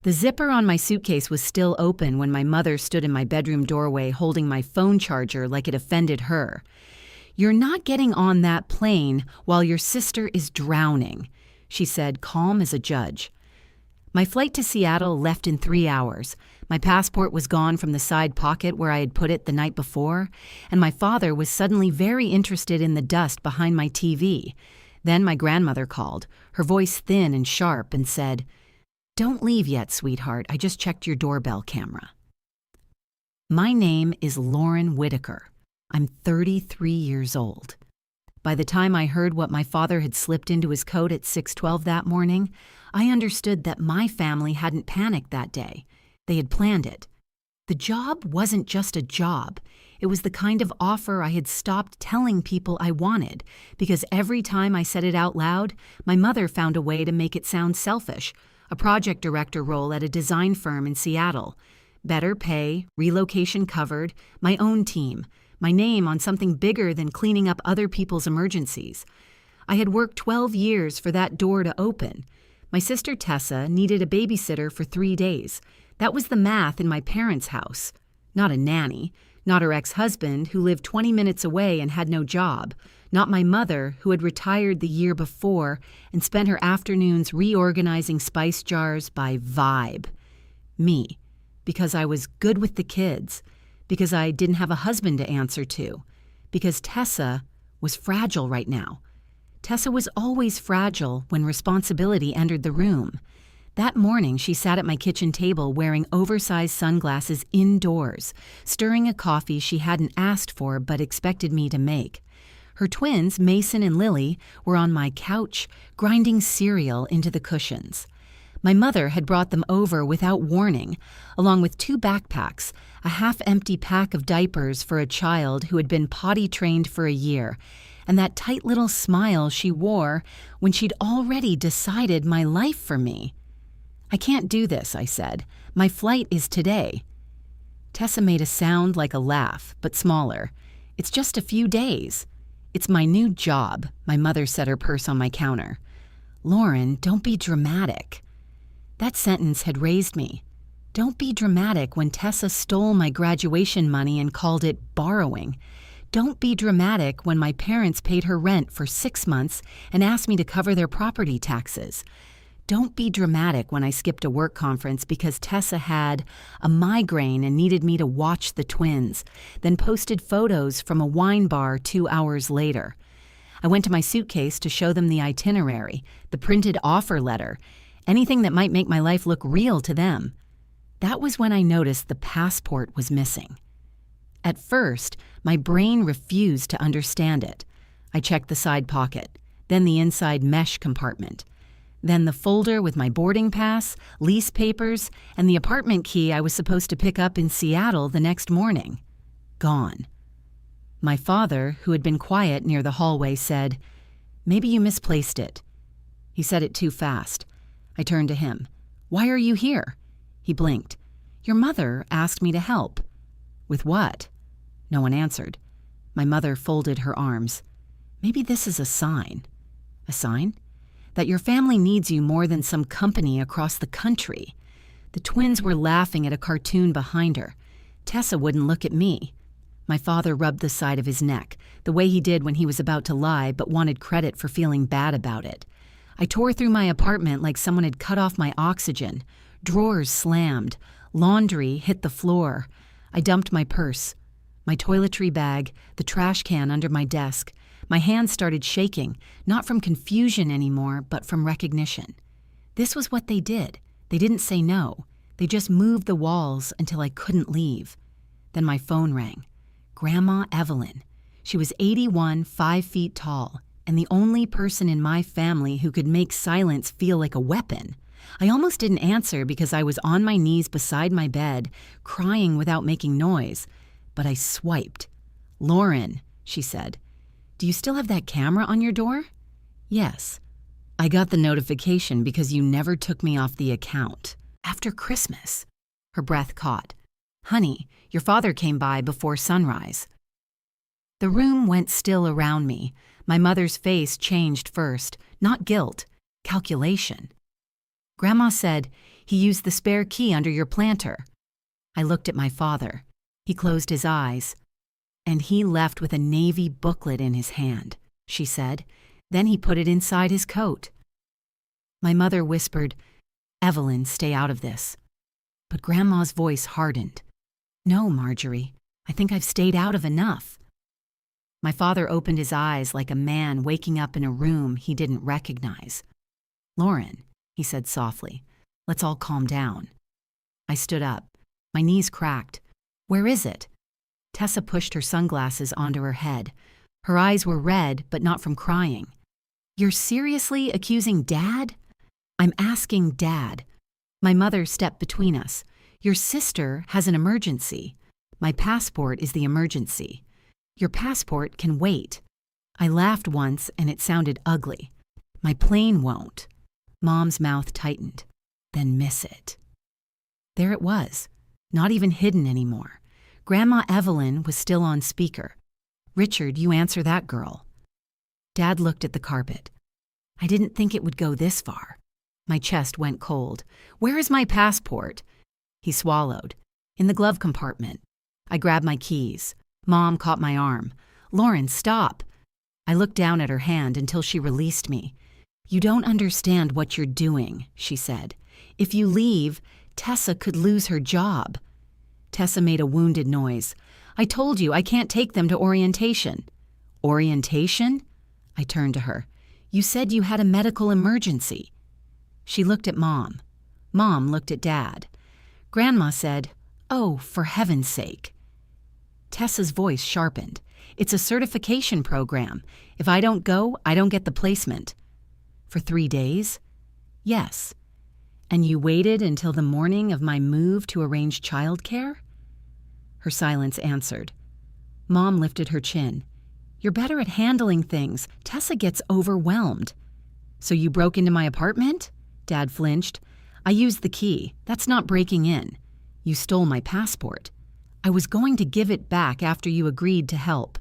The zipper on my suitcase was still open when my mother stood in my bedroom doorway holding my phone charger like it offended her. "You're not getting on that plane while your sister is drowning," she said, calm as a judge. My flight to Seattle left in 3 hours. My passport was gone from the side pocket where I had put it the night before, and my father was suddenly very interested in the dust behind my TV. Then my grandmother called, her voice thin and sharp, and said, "Don't leave yet, sweetheart. I just checked your doorbell camera." My name is Lauren Whitaker. I'm 33 years old. By the time I heard what my father had slipped into his coat at 6:12 that morning, I understood that my family hadn't panicked that day. They had planned it. The job wasn't just a job. It was the kind of offer I had stopped telling people I wanted, because every time I said it out loud, my mother found a way to make it sound selfish. A project director role at a design firm in Seattle. Better pay, relocation covered, my own team. My name on something bigger than cleaning up other people's emergencies. I had worked 12 years for that door to open. My sister Tessa needed a babysitter for 3 days. That was the math in my parents' house. Not a nanny. Not her ex-husband, who lived 20 minutes away and had no job. Not my mother, who had retired the year before and spent her afternoons reorganizing spice jars by vibe. Me. Because I was good with the kids. Because I didn't have a husband to answer to. Because Tessa was fragile right now. Tessa was always fragile when responsibility entered the room. That morning, she sat at my kitchen table wearing oversized sunglasses indoors, stirring a coffee she hadn't asked for but expected me to make. Her twins, Mason and Lily, were on my couch, grinding cereal into the cushions. My mother had brought them over without warning, along with 2 backpacks, a half-empty pack of diapers for a child who had been potty-trained for a year, and that tight little smile she wore when she'd already decided my life for me. "I can't do this," I said. "My flight is today." Tessa made a sound like a laugh, but smaller. "It's just a few days." "It's my new job," my mother set her purse on my counter. "Lauren, don't be dramatic." That sentence had raised me. Don't be dramatic when Tessa stole my graduation money and called it borrowing. Don't be dramatic when my parents paid her rent for 6 months and asked me to cover their property taxes. Don't be dramatic when I skipped a work conference because Tessa had a migraine and needed me to watch the twins, then posted photos from a wine bar 2 hours later. I went to my suitcase to show them the itinerary, the printed offer letter, anything that might make my life look real to them. That was when I noticed the passport was missing. At first, my brain refused to understand it. I checked the side pocket, then the inside mesh compartment, then the folder with my boarding pass, lease papers, and the apartment key I was supposed to pick up in Seattle the next morning. Gone. My father, who had been quiet near the hallway, said, "Maybe you misplaced it." He said it too fast. I turned to him. "Why are you here?" He blinked. "Your mother asked me to help." "With what?" No one answered. My mother folded her arms. "Maybe this is a sign." "A sign?" "That your family needs you more than some company across the country." The twins were laughing at a cartoon behind her. Tessa wouldn't look at me. My father rubbed the side of his neck, the way he did when he was about to lie but wanted credit for feeling bad about it. I tore through my apartment like someone had cut off my oxygen. Drawers slammed. Laundry hit the floor. I dumped my purse, my toiletry bag, the trash can under my desk. My hands started shaking, not from confusion anymore, but from recognition. This was what they did. They didn't say no. They just moved the walls until I couldn't leave. Then my phone rang. Grandma Evelyn. She was 81, 5 feet tall, and the only person in my family who could make silence feel like a weapon. I almost didn't answer because I was on my knees beside my bed, crying without making noise. But I swiped. "Lauren," she said, "do you still have that camera on your door?" "Yes." "I got the notification because you never took me off the account. After Christmas." Her breath caught. "Honey, your father came by before sunrise." The room went still around me. My mother's face changed first. Not guilt, calculation. Grandma said, He used the spare key under your planter. I looked at my father. He closed his eyes. And he left with a navy booklet in his hand, she said. Then he put it inside his coat. My mother whispered, "Evelyn, stay out of this." But Grandma's voice hardened. "No, Marjorie, I think I've stayed out of enough." My father opened his eyes like a man waking up in a room he didn't recognize. "Lauren," he said softly, "let's all calm down." I stood up. My knees cracked. "Where is it?" Tessa pushed her sunglasses onto her head. Her eyes were red, but not from crying. "You're seriously accusing Dad?" "I'm asking Dad." My mother stepped between us. "Your sister has an emergency. My passport is the emergency. Your passport can wait." I laughed once and it sounded ugly. "My plane won't." Mom's mouth tightened. "Then miss it." There it was, not even hidden anymore. Grandma Evelyn was still on speaker. "Richard, you answer that girl." Dad looked at the carpet. "I didn't think it would go this far." My chest went cold. "Where is my passport?" He swallowed. "In the glove compartment." I grabbed my keys. Mom caught my arm. "Lauren, stop." I looked down at her hand until she released me. "You don't understand what you're doing," she said. "If you leave, Tessa could lose her job." Tessa made a wounded noise. "I told you I can't take them to orientation." "Orientation?" I turned to her. "You said you had a medical emergency." She looked at Mom. Mom looked at Dad. Grandma said, "Oh, for heaven's sake." Tessa's voice sharpened. "It's a certification program. If I don't go, I don't get the placement." "For 3 days?" "Yes." "And you waited until the morning of my move to arrange childcare?" Her silence answered. Mom lifted her chin. "You're better at handling things. Tessa gets overwhelmed." "So you broke into my apartment?" Dad flinched. "I used the key. That's not breaking in. You stole my passport. I was going to give it back after you agreed to help."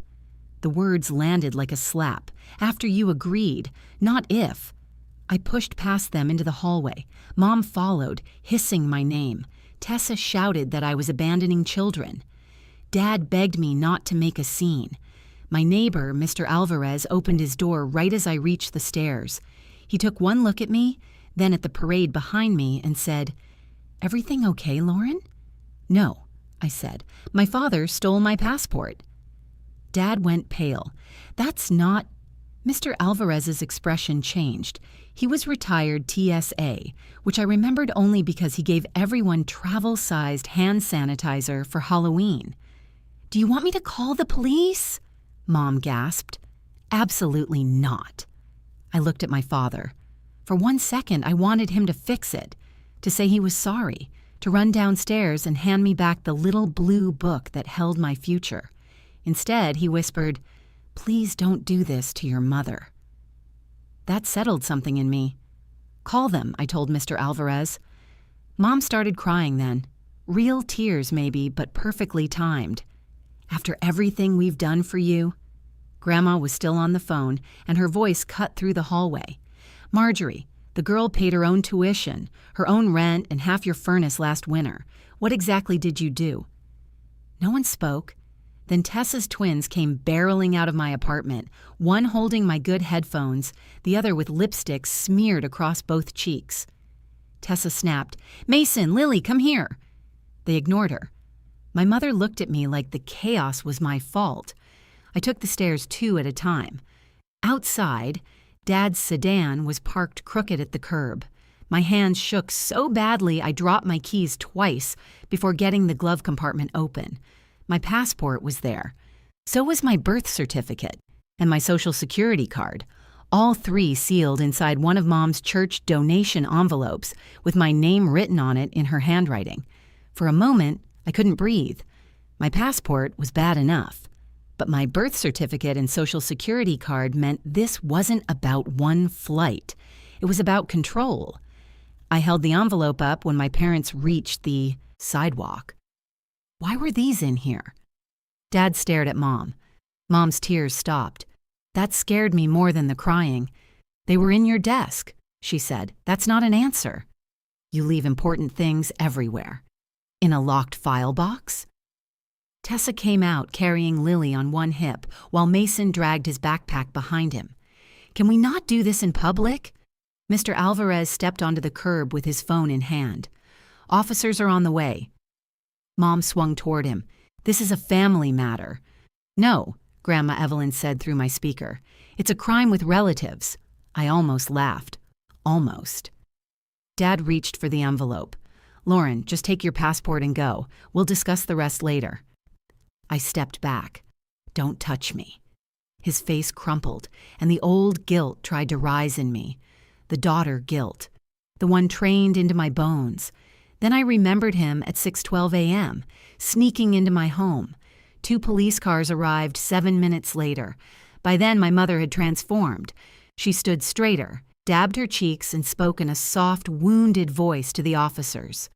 The words landed like a slap. "After you agreed, not if." I pushed past them into the hallway. Mom followed, hissing my name. Tessa shouted that I was abandoning children. Dad begged me not to make a scene. My neighbor, Mr. Alvarez, opened his door right as I reached the stairs. He took one look at me, then at the parade behind me, and said, "Everything okay, Lauren?" "No," I said. "My father stole my passport." Dad went pale. "That's not—" Mr. Alvarez's expression changed. He was retired TSA, which I remembered only because he gave everyone travel-sized hand sanitizer for Halloween. "Do you want me to call the police?" Mom gasped. "Absolutely not." I looked at my father. For 1 second, I wanted him to fix it, to say he was sorry, to run downstairs and hand me back the little blue book that held my future. Instead, he whispered, "Please don't do this to your mother." That settled something in me. "Call them," I told Mr. Alvarez. Mom started crying then. Real tears maybe, but perfectly timed. "After everything we've done for you?" Grandma was still on the phone, and her voice cut through the hallway. "Marjorie, the girl paid her own tuition, her own rent, and half your furnace last winter. What exactly did you do?" No one spoke. Then Tessa's twins came barreling out of my apartment, one holding my good headphones, the other with lipstick smeared across both cheeks. Tessa snapped, "Mason, Lily, come here." They ignored her. My mother looked at me like the chaos was my fault. I took the stairs 2 at a time. Outside, Dad's sedan was parked crooked at the curb. My hands shook so badly I dropped my keys twice before getting the glove compartment open. My passport was there. So was my birth certificate and my Social Security card, all 3 sealed inside one of Mom's church donation envelopes with my name written on it in her handwriting. For a moment, I couldn't breathe. My passport was bad enough, but my birth certificate and Social Security card meant this wasn't about one flight. It was about control. I held the envelope up when my parents reached the sidewalk. Why were these in here? Dad stared at Mom. Mom's tears stopped. That scared me more than the crying. "They were in your desk," she said. "That's not an answer." You leave important things everywhere. In a locked file box? Tessa came out carrying Lily on one hip while Mason dragged his backpack behind him. Can we not do this in public? Mr. Alvarez stepped onto the curb with his phone in hand. Officers are on the way. Mom swung toward him. This is a family matter. No, Grandma Evelyn said through my speaker. It's a crime with relatives. I almost laughed. Almost. Dad reached for the envelope. Lauren, just take your passport and go. We'll discuss the rest later. I stepped back. Don't touch me. His face crumpled, and the old guilt tried to rise in me. The daughter guilt. The one trained into my bones. Then I remembered him at 6:12 a.m., sneaking into my home. 2 police cars arrived 7 minutes later. By then, my mother had transformed. She stood straighter, dabbed her cheeks, and spoke in a soft, wounded voice to the officers.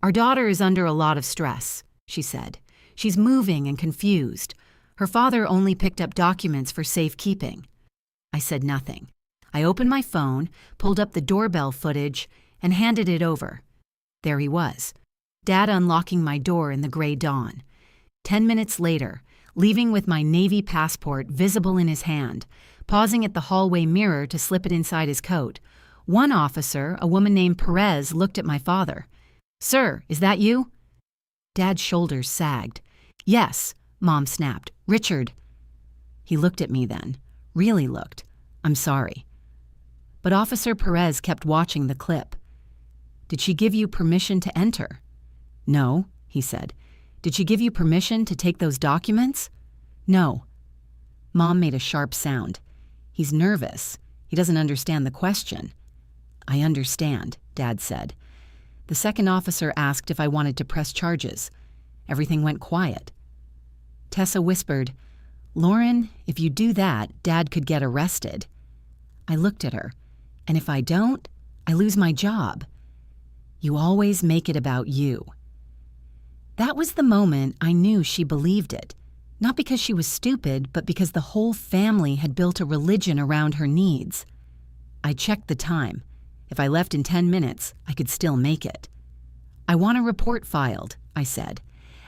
Our daughter is under a lot of stress, she said. She's moving and confused. Her father only picked up documents for safekeeping. I said nothing. I opened my phone, pulled up the doorbell footage, and handed it over. There he was, Dad unlocking my door in the gray dawn. 10 minutes later, leaving with my Navy passport visible in his hand, pausing at the hallway mirror to slip it inside his coat. One officer, a woman named Perez, looked at my father. Sir, is that you? Dad's shoulders sagged. Yes, Mom snapped. Richard. He looked at me then. Really looked. I'm sorry. But Officer Perez kept watching the clip. Did she give you permission to enter? No, he said. Did she give you permission to take those documents? No. Mom made a sharp sound. He's nervous. He doesn't understand the question. I understand, Dad said. The second officer asked if I wanted to press charges. Everything went quiet. Tessa whispered, Lauren, if you do that, Dad could get arrested. I looked at her. And if I don't, I lose my job. You always make it about you. That was the moment I knew she believed it. Not because she was stupid, but because the whole family had built a religion around her needs. I checked the time. If I left in 10 minutes, I could still make it. I want a report filed, I said,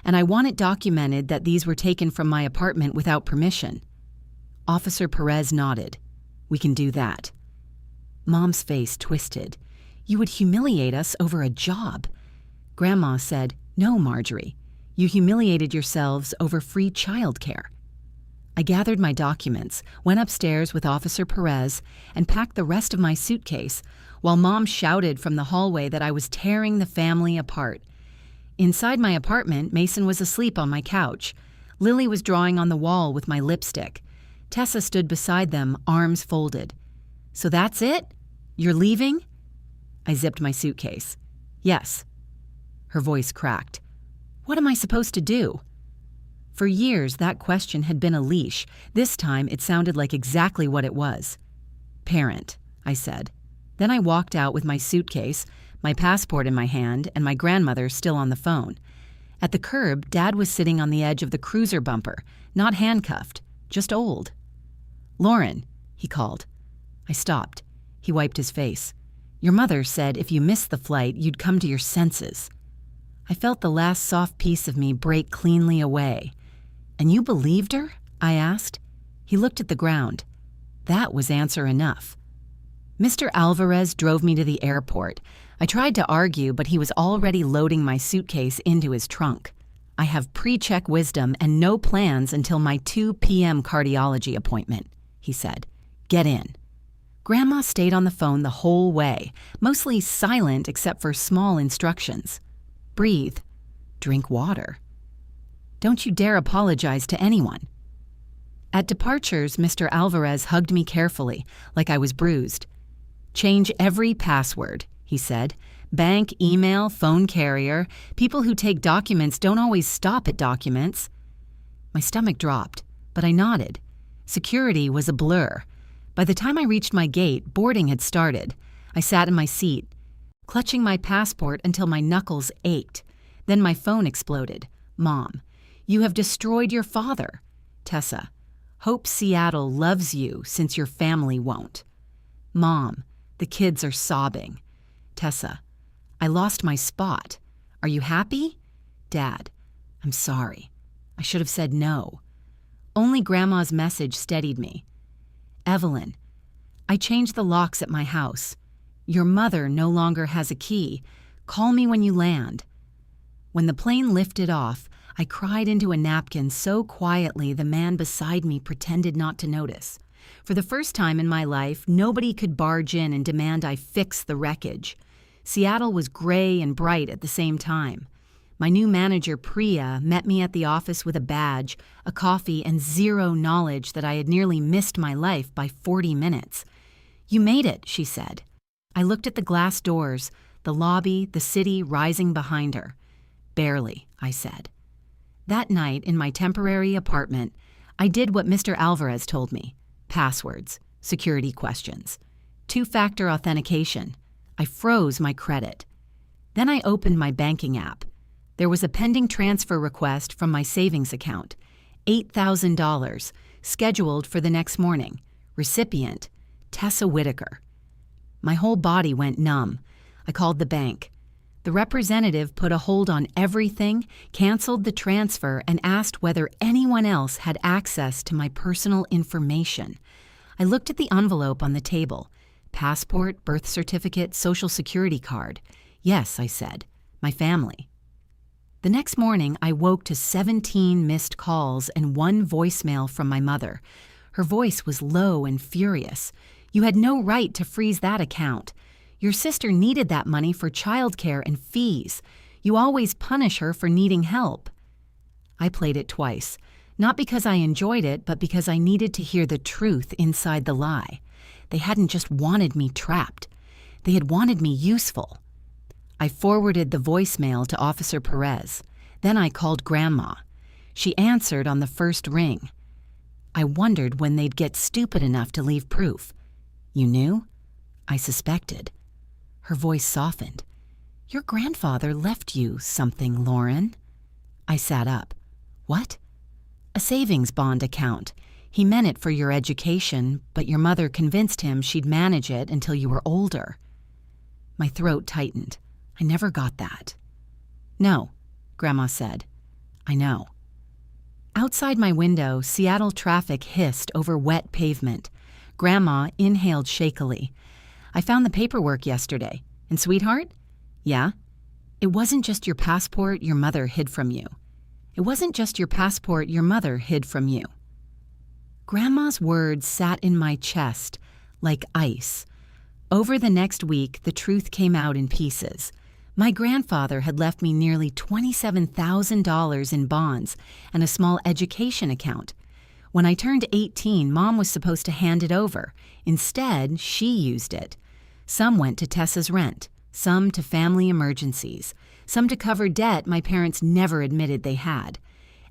and I want it documented that these were taken from my apartment without permission. Officer Perez nodded. We can do that. Mom's face twisted. You would humiliate us over a job. Grandma said, No, Marjorie. You humiliated yourselves over free childcare. I gathered my documents, went upstairs with Officer Perez, and packed the rest of my suitcase, while Mom shouted from the hallway that I was tearing the family apart. Inside my apartment, Mason was asleep on my couch. Lily was drawing on the wall with my lipstick. Tessa stood beside them, arms folded. So that's it? You're leaving? I zipped my suitcase. Yes. Her voice cracked. What am I supposed to do? For years, that question had been a leash. This time, it sounded like exactly what it was. Parent, I said. Then I walked out with my suitcase, my passport in my hand, and my grandmother still on the phone. At the curb, Dad was sitting on the edge of the cruiser bumper, not handcuffed, just old. Lauren, he called. I stopped. He wiped his face. Your mother said if you missed the flight, you'd come to your senses. I felt the last soft piece of me break cleanly away. And you believed her? I asked. He looked at the ground. That was answer enough. Mr. Alvarez drove me to the airport. I tried to argue, but he was already loading my suitcase into his trunk. I have pre-check wisdom and no plans until my 2 p.m. cardiology appointment, he said. Get in. Grandma stayed on the phone the whole way, mostly silent except for small instructions. Breathe. Drink water. Don't you dare apologize to anyone. At departures, Mr. Alvarez hugged me carefully, like I was bruised. Change every password, he said. Bank, email, phone carrier. People who take documents don't always stop at documents. My stomach dropped, but I nodded. Security was a blur. By the time I reached my gate, boarding had started. I sat in my seat, clutching my passport until my knuckles ached. Then my phone exploded. Mom, you have destroyed your father. Tessa, hope Seattle loves you since your family won't. Mom, the kids are sobbing. Tessa, I lost my spot. Are you happy? Dad, I'm sorry. I should have said no. Only Grandma's message steadied me. Evelyn, I changed the locks at my house. Your mother no longer has a key. Call me when you land. When the plane lifted off, I cried into a napkin so quietly the man beside me pretended not to notice. For the first time in my life, nobody could barge in and demand I fix the wreckage. Seattle was gray and bright at the same time. My new manager, Priya, met me at the office with a badge, a coffee, and zero knowledge that I had nearly missed my life by 40 minutes. You made it, she said. I looked at the glass doors, the lobby, the city rising behind her. Barely, I said. That night, in my temporary apartment, I did what Mr. Alvarez told me. Passwords, security questions, two-factor authentication. I froze my credit. Then I opened my banking app. There was a pending transfer request from my savings account, $8,000, scheduled for the next morning. Recipient, Tessa Whitaker. My whole body went numb. I called the bank. The representative put a hold on everything, canceled the transfer, and asked whether anyone else had access to my personal information. I looked at the envelope on the table. Passport, birth certificate, social security card. Yes, I said. My family. The next morning, I woke to 17 missed calls and 1 voicemail from my mother. Her voice was low and furious. You had no right to freeze that account. Your sister needed that money for childcare and fees. You always punish her for needing help. I played it twice, not because I enjoyed it, but because I needed to hear the truth inside the lie. They hadn't just wanted me trapped. They had wanted me useful. I forwarded the voicemail to Officer Perez. Then I called Grandma. She answered on the first ring. I wondered when they'd get stupid enough to leave proof. You knew? I suspected. Her voice softened. Your grandfather left you something, Lauren. I sat up. What? A savings bond account. He meant it for your education, but your mother convinced him she'd manage it until you were older. My throat tightened. I never got that. No, Grandma said. I know. Outside my window, Seattle traffic hissed over wet pavement. Grandma inhaled shakily. I found the paperwork yesterday. And sweetheart? Yeah? It wasn't just your passport your mother hid from you. It wasn't just your passport your mother hid from you. Grandma's words sat in my chest like ice. Over the next week, the truth came out in pieces. My grandfather had left me nearly $27,000 in bonds and a small education account. When I turned 18, Mom was supposed to hand it over. Instead, she used it. Some went to Tessa's rent, some to family emergencies, some to cover debt my parents never admitted they had.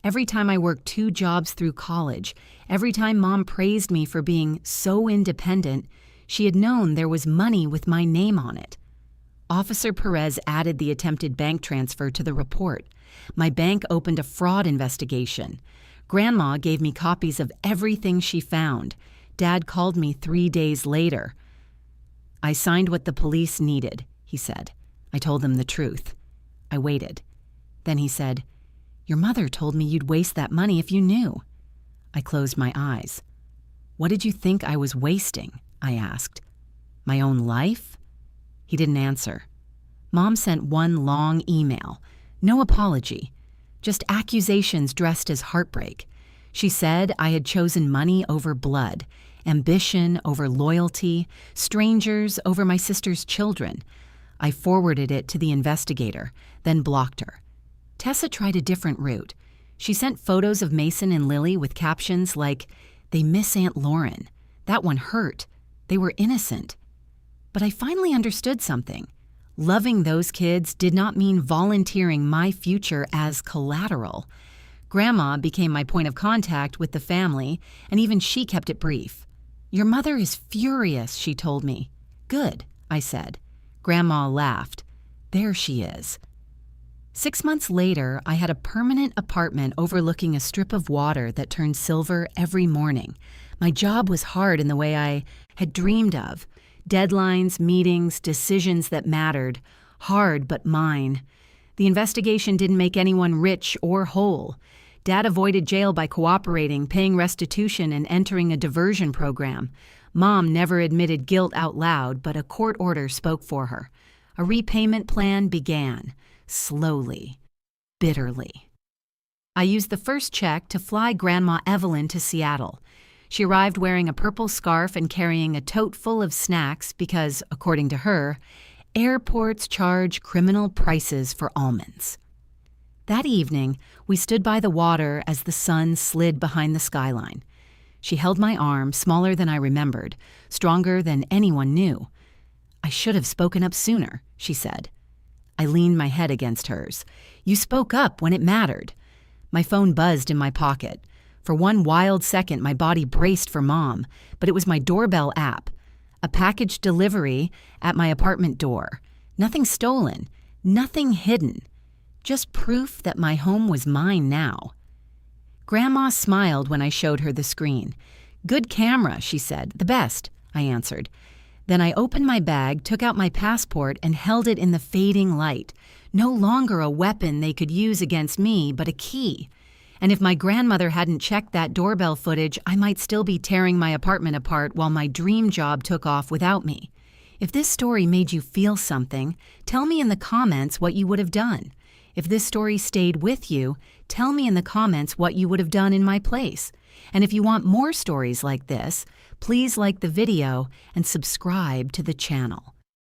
Every time I worked 2 jobs through college, every time Mom praised me for being so independent, she had known there was money with my name on it. Officer Perez added the attempted bank transfer to the report. My bank opened a fraud investigation. Grandma gave me copies of everything she found. Dad called me 3 days later. I signed what the police needed, he said. I told them the truth. I waited. Then he said, Your mother told me you'd waste that money if you knew. I closed my eyes. What did you think I was wasting? I asked. My own life? He didn't answer. Mom sent one long email. No apology. Just accusations dressed as heartbreak. She said I had chosen money over blood, ambition over loyalty, strangers over my sister's children. I forwarded it to the investigator, then blocked her. Tessa tried a different route. She sent photos of Mason and Lily with captions like, They miss Aunt Lauren. That one hurt. They were innocent. But I finally understood something. Loving those kids did not mean volunteering my future as collateral. Grandma became my point of contact with the family, and even she kept it brief. Your mother is furious, she told me. Good, I said. Grandma laughed. There she is. 6 months later, I had a permanent apartment overlooking a strip of water that turned silver every morning. My job was hard in the way I had dreamed of. Deadlines, meetings, decisions that mattered, Hard, but mine. The investigation didn't make anyone rich or whole. Dad avoided jail by cooperating, paying restitution, and entering a diversion program. Mom never admitted guilt out loud, but a court order spoke for her. A repayment plan began, slowly, bitterly. I used the first check to fly Grandma Evelyn to Seattle. She arrived wearing a purple scarf and carrying a tote full of snacks because, according to her, airports charge criminal prices for almonds. That evening, we stood by the water as the sun slid behind the skyline. She held my arm, smaller than I remembered, stronger than anyone knew. "I should have spoken up sooner," she said. I leaned my head against hers. "You spoke up when it mattered." My phone buzzed in my pocket. For one wild second, my body braced for Mom, but it was my Doorbell app. A package delivery at my apartment door. Nothing stolen, nothing hidden. Just proof that my home was mine now. Grandma smiled when I showed her the screen. "Good camera," she said. "The best," I answered. Then I opened my bag, took out my passport, and held it in the fading light. No longer a weapon they could use against me, but a key. And if my grandmother hadn't checked that doorbell footage, I might still be tearing my apartment apart while my dream job took off without me. If this story made you feel something, tell me in the comments what you would have done. If this story stayed with you, tell me in the comments what you would have done in my place. And if you want more stories like this, please like the video and subscribe to the channel.